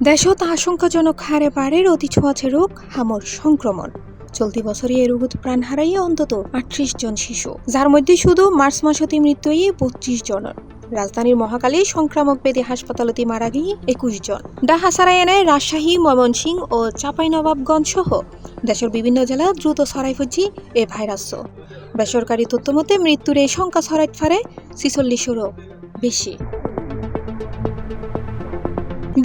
দেশত আশঙ্কাজনক হারে বাড়ে অতি ছোঁয়াচে রোগ হামর সংক্রমণ। চলতি বছরে এই রোগত প্রাণ হারাইয়ে অন্তত ৩৮ জন শিশু, যার মধ্যে শুধু মার্চ মাসতে মৃত্যু ২৫ জনের। রাজধানীর মহাকালী সংক্রামক ব্যাধি হাসপাতালতে মারা গিয়ে ২১ জন। ডাহা ছাড়াই এনে রাজশাহী, ময়মনসিংহ ও চাঁপাইনবাবগঞ্জ সহ দেশের বিভিন্ন জেলা দ্রুত ছড়াই ফুটছে এ ভাইরাস। বেসরকারি তথ্য মতে মৃত্যুর এই সংখ্যা ছড়াইতে পারে ৪৬-এরও বেশি।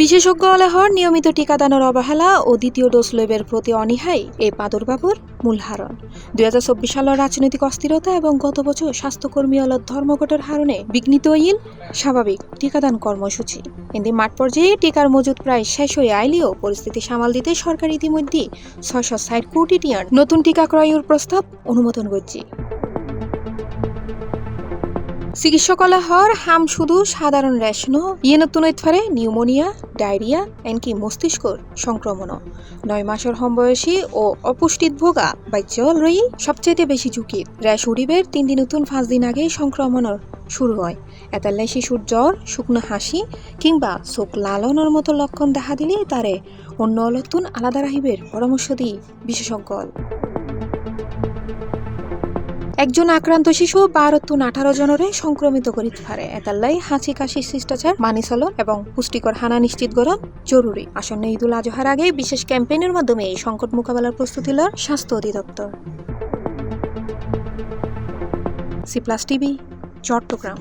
বিশেষজ্ঞ আলহর নিয়মিত টিকাদানের অবহেলা ও দ্বিতীয় ডোজ লেবের প্রতি অনীহাই এই প্রাদুর্ভাবের মূল হারণ। ২০২৪ সালের রাজনৈতিক অস্থিরতা এবং গত বছর স্বাস্থ্যকর্মী অলদ ধর্মঘটের হারণে বিঘ্নিত হইল স্বাভাবিক টিকাদান কর্মসূচি। কিন্তু মাঠ পর্যায়ে টিকার মজুদ প্রায় শেষ হয়ে আইলেও পরিস্থিতি সামাল দিতে সরকার ইতিমধ্যে ৬৬০ কোটি টিয়ার নতুন টিকা ক্রয়ের প্রস্তাব অনুমোদন করছে। চিকিৎসক আলহর হাম শুধু সাধারণ র্যাশ ইয়ে নতুন হইতে পারে নিউমোনিয়া, ডায়রিয়া, এনকি মস্তিষ্কর সংক্রমণ। ৯ মাসের কম বয়সী ও অপুষ্টিত ভোগা বাচ্চাল রই সবচেয়ে বেশি ঝুঁকির। র্যাশ উড়িবের ৩ দিন নতুন ৫ দিন আগে সংক্রমণের শুরু হয়। এতালে শিশুর জ্বর, শুকনো হাসি কিংবা চোখ লালনের মতো লক্ষণ দেখা দিলে তারে অন্য অলতুন আলাদা রাহিবের পরামর্শ দিই বিশেষজ্ঞ। একজন আক্রান্ত শিশু ১২-১৮ জনরে সংক্রমিত করিতে পারে। এতাল্লাই হাঁচি কাশি শিষ্টাচার মানি চলন এবং পুষ্টিকর হানা নিশ্চিত করা জরুরি। আসন্ন ঈদুল আজহার আগে বিশেষ ক্যাম্পেইনের মাধ্যমে এই সংকট মোকাবেলার প্রস্তুতি লয় স্বাস্থ্য অধিদপ্তর। সি+ টিভি, চট্টগ্রাম।